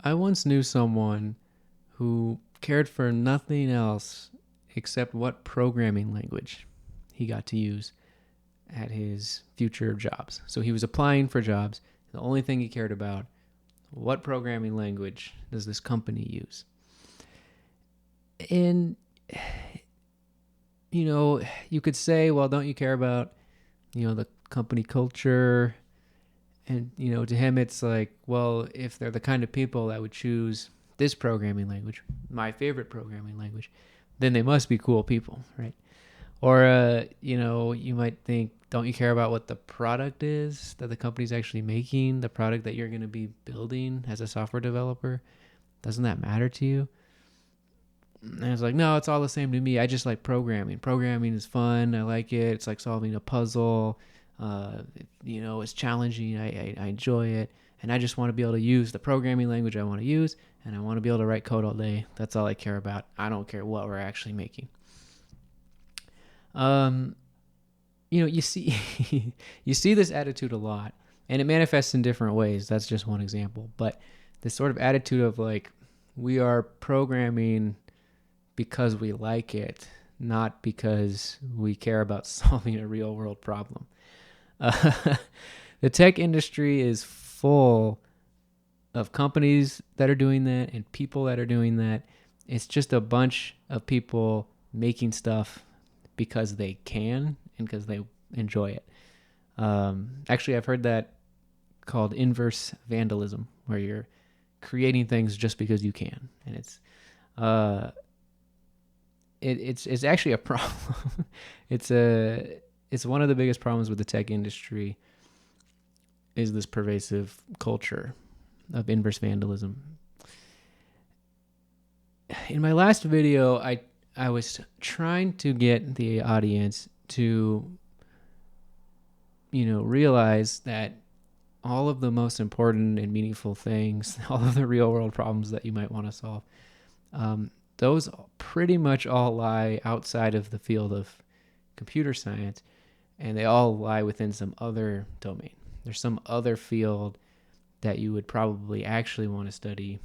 I once knew someone who cared for nothing else except what programming language he got to use at his future jobs. So he was applying for jobs. The only thing he cared about, what programming language does this company use? And, you could say, well, don't you care about, the company culture? And, to him, it's like, well, if they're the kind of people that would choose this programming language, my favorite programming language, then they must be cool people, right? Or, you might think, don't you care about what the product is that the company's actually making, the product that you're going to be building as a software developer? Doesn't that matter to you? And I was like, no, it's all the same to me. I just like programming. Programming is fun. I like it. It's like solving a puzzle. It's challenging. I enjoy it. And I just want to be able to use the programming language I want to use. And I want to be able to write code all day. That's all I care about. I don't care what we're actually making. You see, you see this attitude a lot, and it manifests in different ways. That's just one example. But this sort of attitude of like, we are programming because we like it, not because we care about solving a real world problem. The tech industry is full of companies that are doing that and people that are doing that. It's just a bunch of people making stuff because they can and because they enjoy it. Actually, I've heard that called inverse vandalism, where you're creating things just because you can, and it's actually a problem. It's one of the biggest problems with the tech industry is this pervasive culture of inverse vandalism. In my last video, I was trying to get the audience to, realize that all of the most important and meaningful things, all of the real world problems that you might want to solve, those pretty much all lie outside of the field of computer science, and they all lie within some other domain. There's some other field that you would probably actually want to study,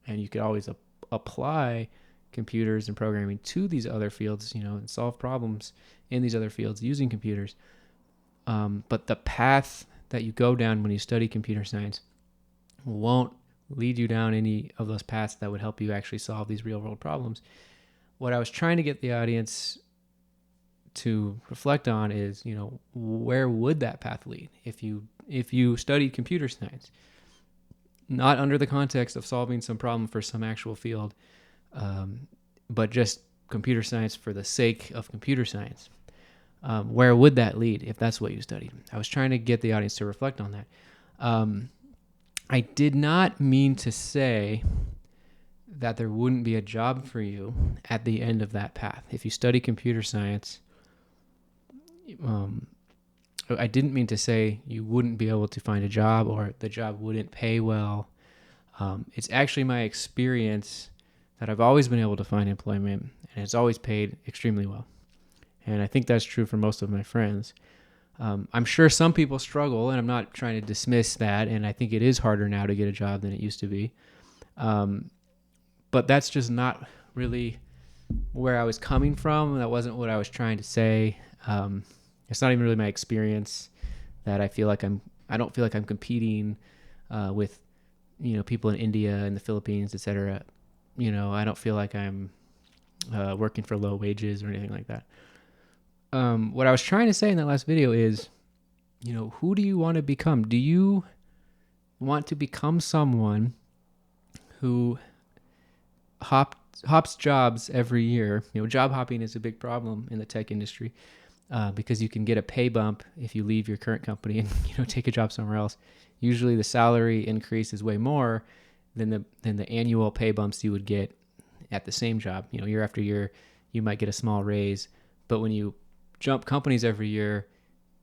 and you could always apply computers and programming to these other fields, and solve problems in these other fields using computers. But the path that you go down when you study computer science won't lead you down any of those paths that would help you actually solve these real world problems. What I was trying to get the audience to reflect on is, where would that path lead if you studied computer science, not under the context of solving some problem for some actual field, but just computer science for the sake of computer science. Where would that lead if that's what you studied? I was trying to get the audience to reflect on that. I did not mean to say that there wouldn't be a job for you at the end of that path. If you study computer science, I didn't mean to say you wouldn't be able to find a job or the job wouldn't pay well. It's actually my experience that I've always been able to find employment, and it's always paid extremely well. And I think that's true for most of my friends. I'm sure some people struggle, and I'm not trying to dismiss that, and I think it is harder now to get a job than it used to be. But that's just not really where I was coming from. That wasn't what I was trying to say. It's not even really my experience that I don't feel like I'm competing with, people in India and the Philippines, etc. I don't feel like I'm working for low wages or anything like that. What I was trying to say in that last video is, who do you want to become? Do you want to become someone who hops jobs every year? Job hopping is a big problem in the tech industry because you can get a pay bump if you leave your current company and take a job somewhere else. Usually the salary increase is way more than the annual pay bumps you would get at the same job. Year after year, you might get a small raise, but when you jump companies every year,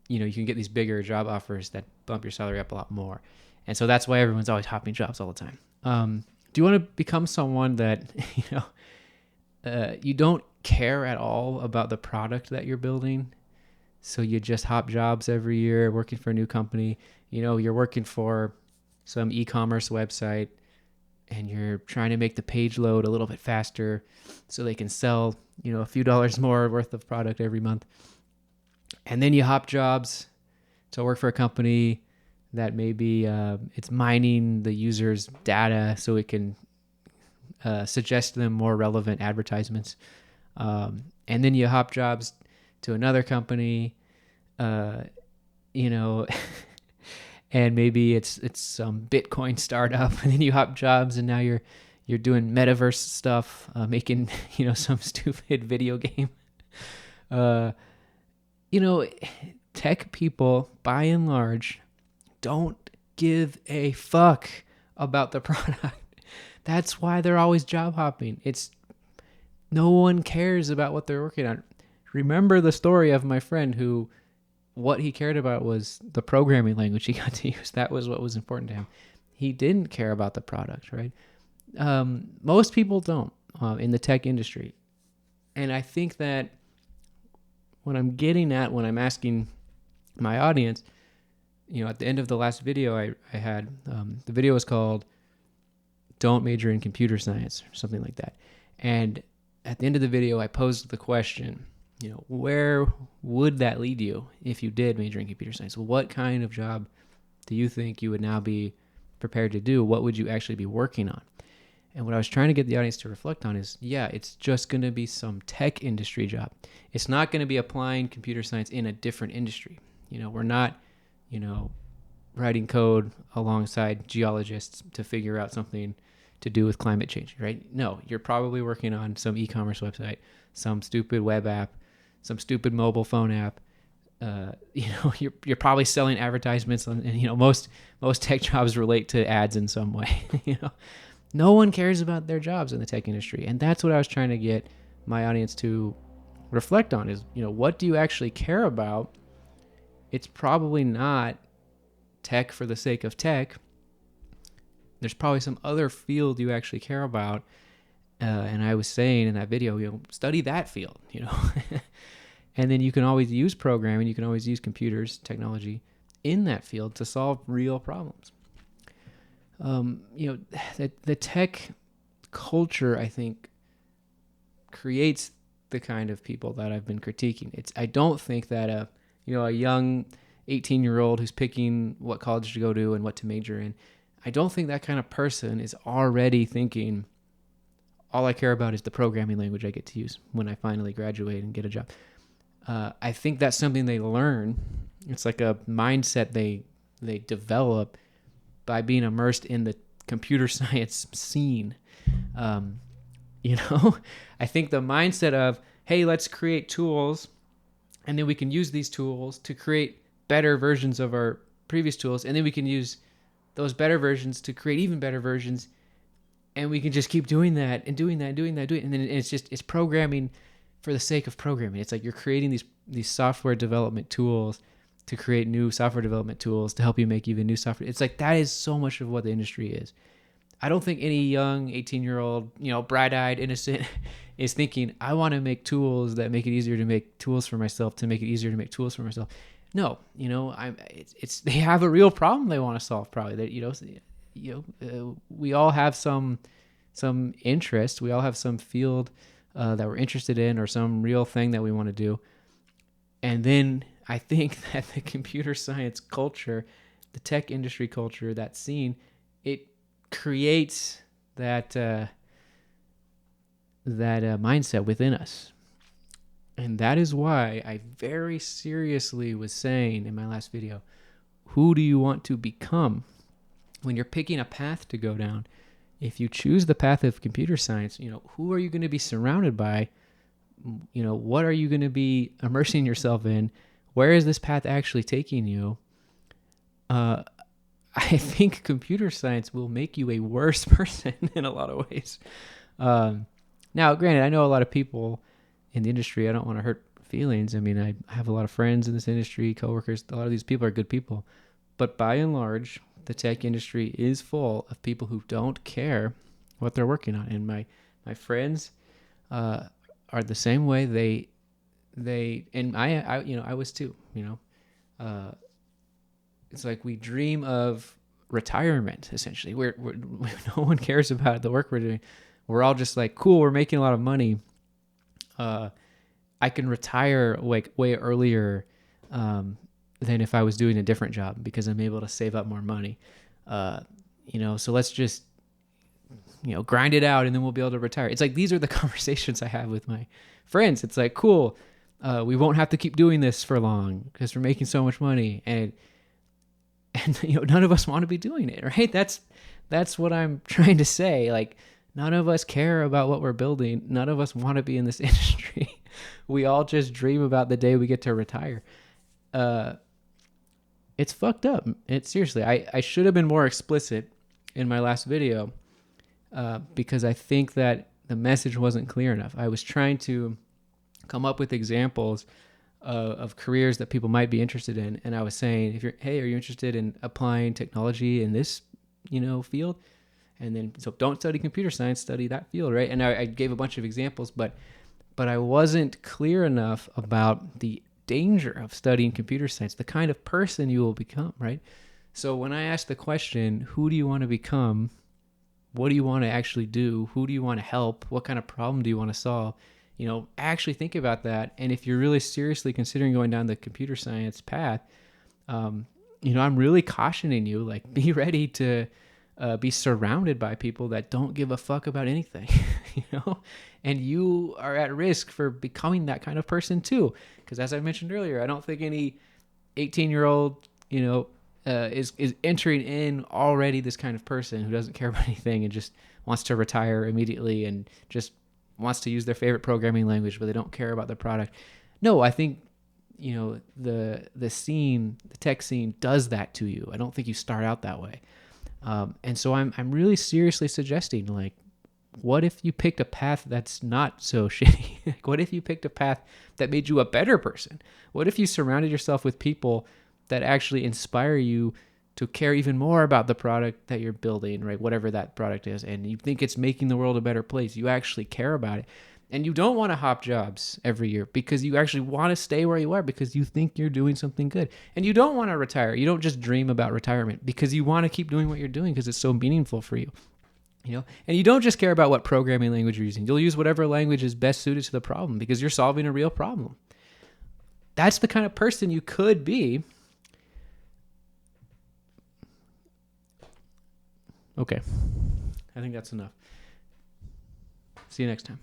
you can get these bigger job offers that bump your salary up a lot more. And so that's why everyone's always hopping jobs all the time. Do you want to become someone that, you don't care at all about the product that you're building? So you just hop jobs every year, working for a new company. You're working for some e-commerce website, and you're trying to make the page load a little bit faster so they can sell, a few dollars more worth of product every month. And then you hop jobs to work for a company that maybe it's mining the user's data so it can suggest them more relevant advertisements. And then you hop jobs to another company, and maybe it's some Bitcoin startup, and then you hop jobs, and now you're doing metaverse stuff, making some stupid video game. Tech people, by and large, don't give a fuck about the product. That's why they're always job hopping. No one cares about what they're working on. Remember the story of my friend who, what he cared about was the programming language he got to use. That was what was important to him. He didn't care about the product, right? Most people don't in the tech industry. And I think that what I'm getting at when I'm asking my audience, at the end of the last video I had, the video was called Don't Major in Computer Science, or something like that. And at the end of the video, I posed the question, where would that lead you if you did major in computer science? What kind of job do you think you would now be prepared to do? What would you actually be working on? And what I was trying to get the audience to reflect on is, it's just going to be some tech industry job. It's not going to be applying computer science in a different industry. We're not, writing code alongside geologists to figure out something to do with climate change, right? No, you're probably working on some e-commerce website, some stupid web app, some stupid mobile phone app. You're probably selling advertisements, and most tech jobs relate to ads in some way. No one cares about their jobs in the tech industry, and that's what I was trying to get my audience to reflect on is, what do you actually care about? It's probably not tech for the sake of tech. There's probably some other field you actually care about. And I was saying in that video, study that field, and then you can always use programming, you can always use computers, technology in that field to solve real problems. The tech culture, I think, creates the kind of people that I've been critiquing. I don't think that a young 18-year-old who's picking what college to go to and what to major in, I don't think that kind of person is already thinking, all I care about is the programming language I get to use when I finally graduate and get a job. I think that's something they learn. It's like a mindset they develop by being immersed in the computer science scene. I think the mindset of, hey, let's create tools, and then we can use these tools to create better versions of our previous tools, and then we can use those better versions to create even better versions, and we can just keep doing that and doing that and doing that, and then it's programming for the sake of programming. It's like you're creating these software development tools to create new software development tools to help you make even new software. It's like that is so much of what the industry is. I don't think any young 18-year-old, bright-eyed, innocent is thinking, I want to make tools that make it easier to make tools for myself, to make it easier to make tools for myself. No, they have a real problem they want to solve, probably. That we all have some interest, we all have some field that we're interested in, or some real thing that we want to do. And then I think that the computer science culture, the tech industry culture, that scene, it creates that mindset within us. And that is why I very seriously was saying in my last video, who do you want to become when you're picking a path to go down? If you choose the path of computer science, who are you going to be surrounded by? What are you going to be immersing yourself in? Where is this path actually taking you? I think computer science will make you a worse person in a lot of ways. Now, granted, I know a lot of people in the industry. I don't want to hurt feelings. I mean, I have a lot of friends in this industry, coworkers. A lot of these people are good people. But by and large, the tech industry is full of people who don't care what they're working on. And my friends are the same way. They and I was too. It's like we dream of retirement, essentially. We're no one cares about the work we're doing. We're all just like, cool, we're making a lot of money. I can retire like way earlier than if I was doing a different job because I'm able to save up more money. So let's just, grind it out and then we'll be able to retire. It's like, these are the conversations I have with my friends. It's like, cool, we won't have to keep doing this for long because we're making so much money. And none of us want to be doing it, right? That's what I'm trying to say. Like, none of us care about what we're building. None of us want to be in this industry. We all just dream about the day we get to retire. It's fucked up. Seriously, I should have been more explicit in my last video because I think that the message wasn't clear enough. I was trying to come up with examples of careers that people might be interested in, and I was saying, are you interested in applying technology in this, field? And then, so don't study computer science, study that field, right? And I gave a bunch of examples, but I wasn't clear enough about the danger of studying computer science, the kind of person you will become, right? So when I asked the question, who do you want to become? What do you want to actually do? Who do you want to help? What kind of problem do you want to solve? Actually think about that. And if you're really seriously considering going down the computer science path, I'm really cautioning you, like, be ready to be surrounded by people that don't give a fuck about anything, and you are at risk for becoming that kind of person too. Because as I mentioned earlier, I don't think any 18-year-old, is entering in already this kind of person who doesn't care about anything and just wants to retire immediately and just wants to use their favorite programming language, but they don't care about the product. No, I think, the scene, the tech scene does that to you. I don't think you start out that way. And so I'm really seriously suggesting, like, what if you picked a path that's not so shitty? Like, what if you picked a path that made you a better person? What if you surrounded yourself with people that actually inspire you to care even more about the product that you're building, right? Whatever that product is, and you think it's making the world a better place. You actually care about it. And you don't want to hop jobs every year because you actually want to stay where you are because you think you're doing something good. And you don't want to retire. You don't just dream about retirement because you want to keep doing what you're doing because it's so meaningful for you. And you don't just care about what programming language you're using. You'll use whatever language is best suited to the problem because you're solving a real problem. That's the kind of person you could be. Okay. I think that's enough. See you next time.